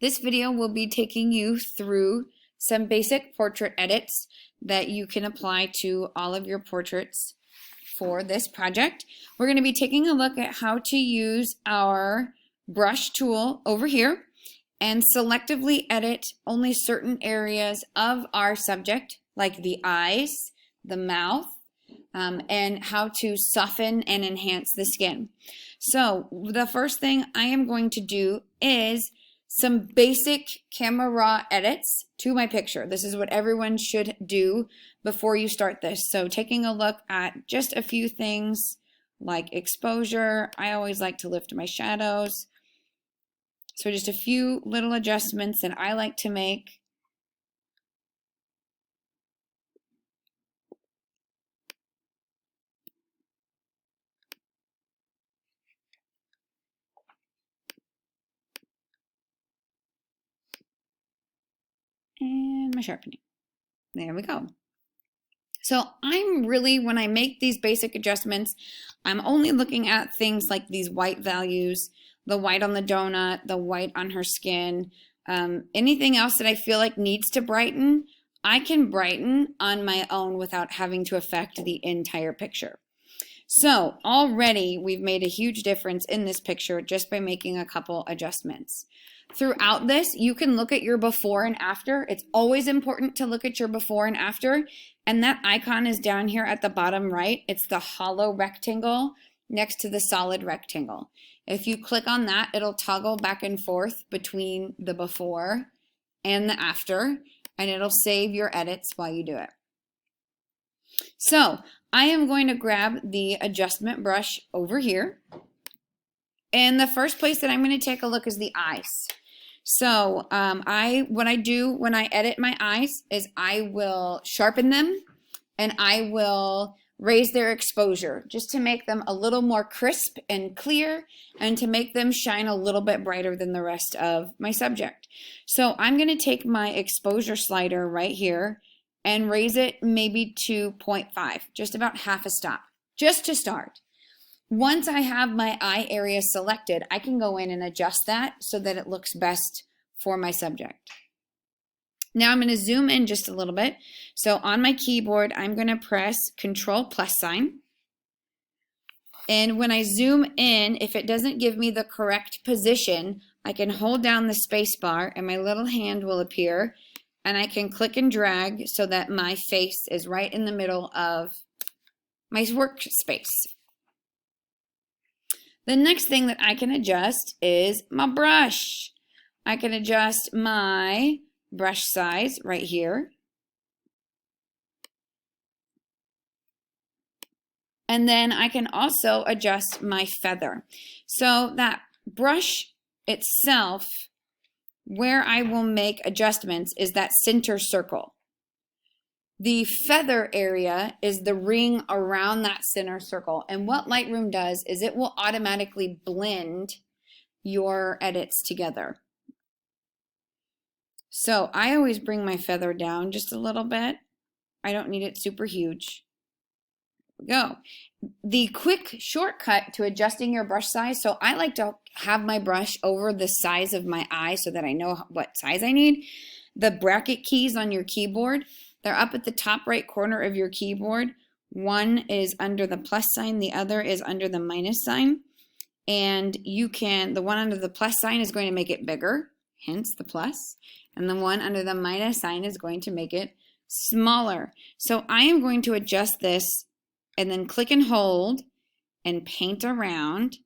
This video will be taking you through some basic portrait edits that you can apply to all of your portraits for this project. We're going to be taking a look at how to use our brush tool over here and selectively edit only certain areas of our subject, like the eyes, the mouth, and how to soften and enhance the skin. So the first thing I am going to do is some basic camera raw edits to my picture. This is what everyone should do before you start this. So taking a look at just a few things like exposure. I always like to lift my shadows. So just a few little adjustments that I like to make. And my sharpening. There we go. So I'm really, when I make these basic adjustments, I'm only looking at things like these white values, the white on the donut, the white on her skin, anything else that I feel like needs to brighten, I can brighten on my own without having to affect the entire picture. So already we've made a huge difference in this picture just by making a couple adjustments. Throughout this, you can look at your before and after. It's always important to look at your before and after. And that icon is down here at the bottom right. It's the hollow rectangle next to the solid rectangle. If you click on that, it'll toggle back and forth between the before and the after, and it'll save your edits while you do it. So I am going to grab the adjustment brush over here. And the first place that I'm going to take a look is the eyes. So what I do when I edit my eyes is I will sharpen them and I will raise their exposure just to make them a little more crisp and clear and to make them shine a little bit brighter than the rest of my subject. So I'm going to take my exposure slider right here and raise it maybe to 0.5, just about half a stop, just to start. Once I have my eye area selected, I can go in and adjust that so that it looks best for my subject. Now I'm going to zoom in just a little bit. So on my keyboard, I'm going to press Control +. And when I zoom in, if it doesn't give me the correct position, I can hold down the space bar and my little hand will appear. And I can click and drag so that my face is right in the middle of my workspace. The next thing that I can adjust is my brush. I can adjust my brush size right here. And then I can also adjust my feather. So that brush itself, where I will make adjustments is that center circle. The feather area is the ring around that center circle. And what Lightroom does is it will automatically blend your edits together. So I always bring my feather down just a little bit. I don't need it super huge. There we go. The quick shortcut to adjusting your brush size, so I like to have my brush over the size of my eye so that I know what size I need. The bracket keys on your keyboard, they're up at the top right corner of your keyboard. One is under the plus sign, the other is under the minus sign. And you can, the one under the plus sign is going to make it bigger, hence the plus. And the one under the minus sign is going to make it smaller. So I am going to adjust this and then click and hold and paint around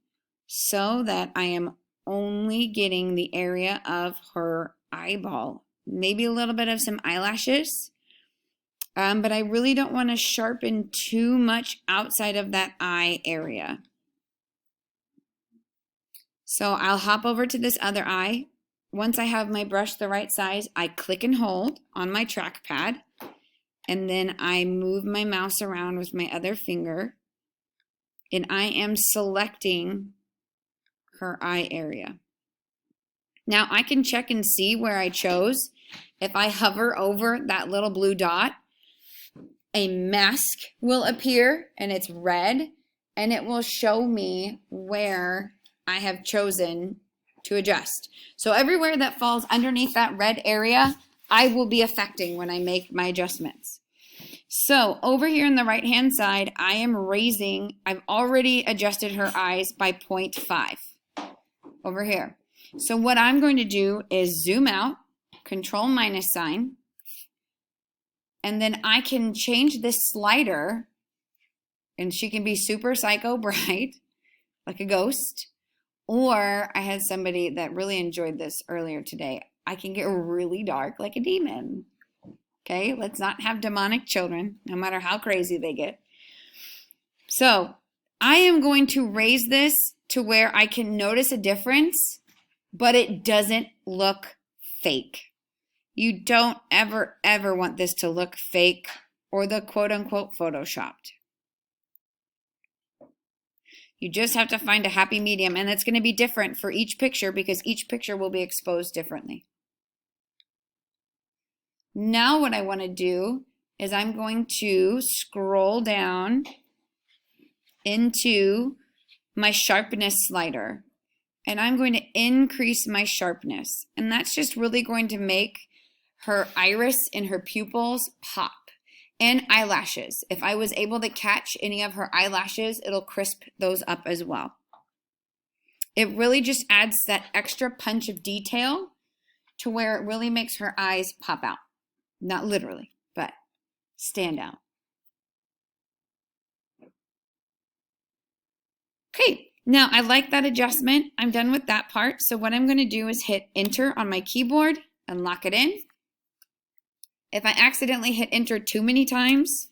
so that I am only getting the area of her eyeball. Maybe a little bit of some eyelashes. But I really don't want to sharpen too much outside of that eye area. So I'll hop over to this other eye. Once I have my brush the right size, I click and hold on my trackpad. And then I move my mouse around with my other finger. And I am selecting her eye area. Now I can check and see where I chose. If I hover over that little blue dot, a mask will appear and it's red and it will show me where I have chosen to adjust. So everywhere that falls underneath that red area, I will be affecting when I make my adjustments. So over here on the right hand side, I am raising, I've already adjusted her eyes by 0.5 over here. So what I'm going to do is zoom out, control minus sign, and then I can change this slider, and she can be super psycho bright, like a ghost. Or I had somebody that really enjoyed this earlier today. I can get really dark like a demon. Okay, let's not have demonic children, no matter how crazy they get. So I am going to raise this to where I can notice a difference, but it doesn't look fake. You don't ever want this to look fake or the quote-unquote photoshopped. You just have to find a happy medium, and it's going to be different for each picture because each picture will be exposed differently. Now what I want to do is I'm going to scroll down into my sharpness slider, and I'm going to increase my sharpness, and that's just really going to make her iris and her pupils pop. And eyelashes. If I was able to catch any of her eyelashes, it'll crisp those up as well. It really just adds that extra punch of detail to where it really makes her eyes pop out. Not literally, but stand out. Okay, now I like that adjustment. I'm done with that part. So what I'm going to do is hit enter on my keyboard and lock it in. If I accidentally hit enter too many times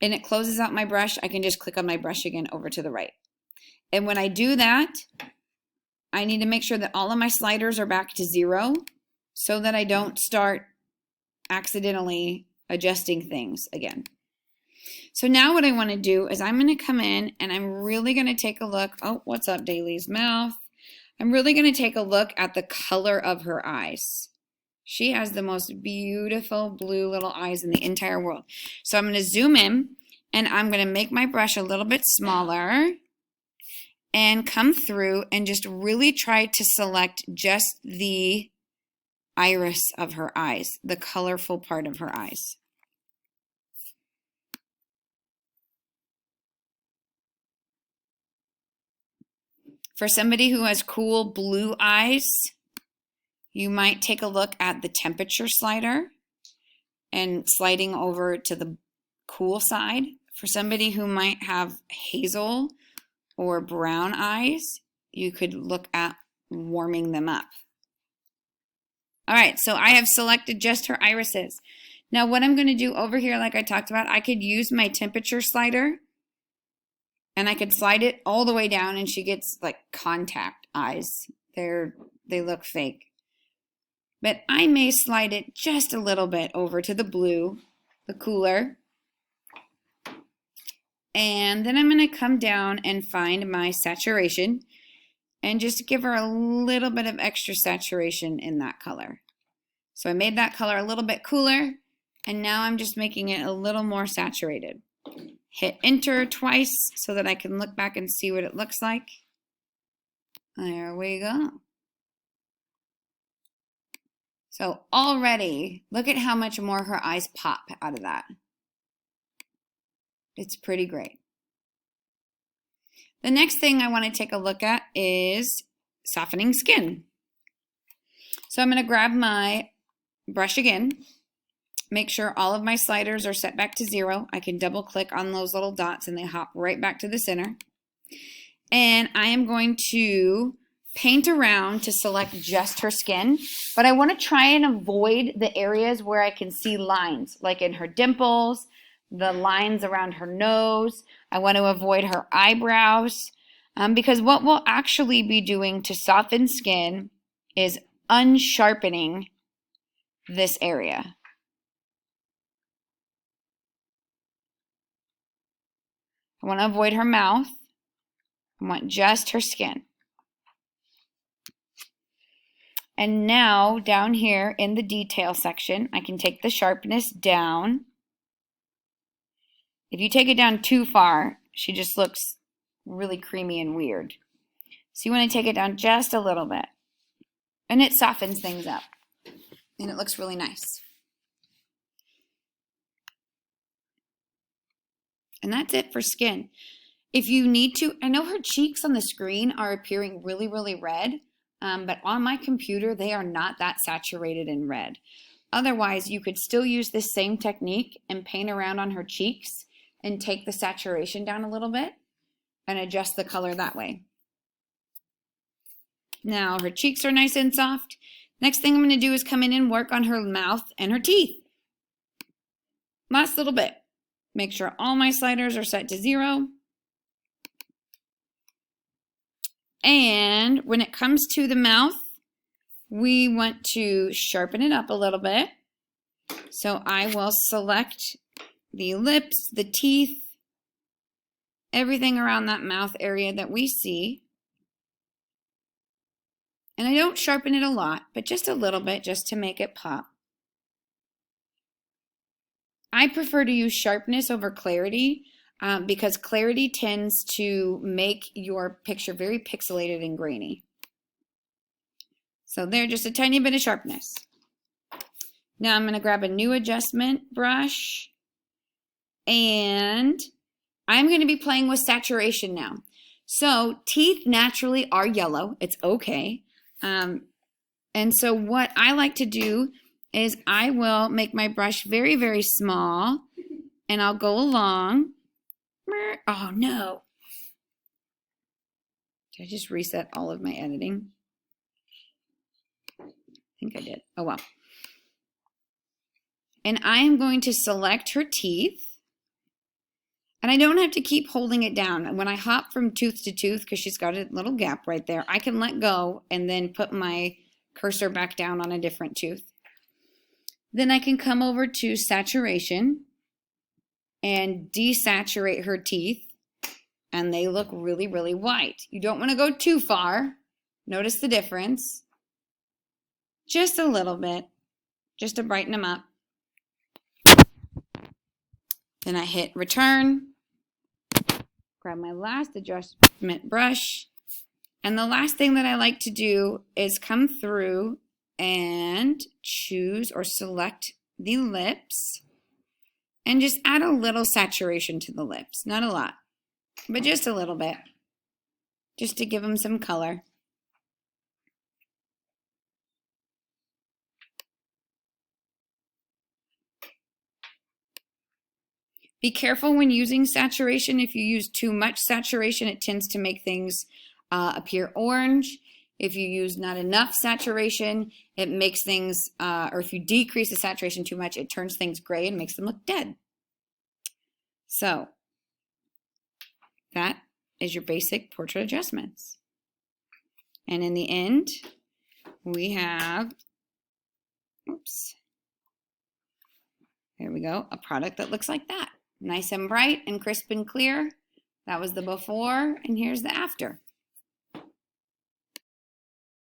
and it closes out my brush, I can just click on my brush again over to the right. And when I do that, I need to make sure that all of my sliders are back to 0 so that I don't start accidentally adjusting things again. So now what I want to do is I'm going to come in and I'm really going to take a look. Oh, what's up, Daily's mouth? I'm really going to take a look at the color of her eyes. She has the most beautiful blue little eyes in the entire world. So I'm going to zoom in and I'm going to make my brush a little bit smaller and come through and just really try to select just the iris of her eyes, the colorful part of her eyes. For somebody who has cool blue eyes, you might take a look at the temperature slider and sliding over to the cool side. For somebody who might have hazel or brown eyes, you could look at warming them up. All right, so I have selected just her irises. Now what I'm going to do over here, like I talked about, I could use my temperature slider and I could slide it all the way down and she gets like contact eyes. They look fake. But I may slide it just a little bit over to the blue, the cooler. And then I'm going to come down and find my saturation and just give her a little bit of extra saturation in that color. So I made that color a little bit cooler, and now I'm just making it a little more saturated. Hit enter twice so that I can look back and see what it looks like. There we go. So already, look at how much more her eyes pop out of that. It's pretty great. The next thing I want to take a look at is softening skin. So I'm going to grab my brush again, make sure all of my sliders are set back to 0. I can double click on those little dots and they hop right back to the center. And I am going to paint around to select just her skin, but I want to try and avoid the areas where I can see lines, like in her dimples, the lines around her nose. I want to avoid her eyebrows, because what we'll actually be doing to soften skin is unsharpening this area. I want to avoid her mouth. I want just her skin. And now down here in the detail section, I can take the sharpness down. If you take it down too far, she just looks really creamy and weird. So you want to take it down just a little bit. And it softens things up. And it looks really nice. And that's it for skin. If you need to, I know her cheeks on the screen are appearing really, really red, but on my computer, they are not that saturated in red. Otherwise, you could still use this same technique and paint around on her cheeks and take the saturation down a little bit and adjust the color that way. Now her cheeks are nice and soft. Next thing I'm going to do is come in and work on her mouth and her teeth. Last little bit. Make sure all my sliders are set to 0. And when it comes to the mouth, we want to sharpen it up a little bit. So I will select the lips, the teeth, everything around that mouth area that we see. And I don't sharpen it a lot, but just a little bit just to make it pop. I prefer to use sharpness over clarity because clarity tends to make your picture very pixelated and grainy. So there, just a tiny bit of sharpness. Now I'm going to grab a new adjustment brush and I'm going to be playing with saturation now. So teeth naturally are yellow. It's okay. And so what I like to do is I will make my brush very, very small and I'll go along. Oh no. Did I just reset all of my editing? I think I did. Oh well. And I am going to select her teeth. And I don't have to keep holding it down. When I hop from tooth to tooth, because she's got a little gap right there, I can let go and then put my cursor back down on a different tooth. Then I can come over to saturation and desaturate her teeth. And they look really, really white. You don't want to go too far. Notice the difference. Just a little bit, just to brighten them up. Then I hit return, grab my last adjustment brush, and the last thing that I like to do is come through and choose or select the lips and just add a little saturation to the lips. Not a lot, but just a little bit, just to give them some color. Be careful when using saturation. If you use too much saturation, it tends to make things appear orange. If you use not enough saturation, it makes things, or if you decrease the saturation too much, it turns things gray and makes them look dead. So that is your basic portrait adjustments. And in the end, we have, oops, there we go, a product that looks like that. Nice and bright and crisp and clear. That was the before, and here's the after.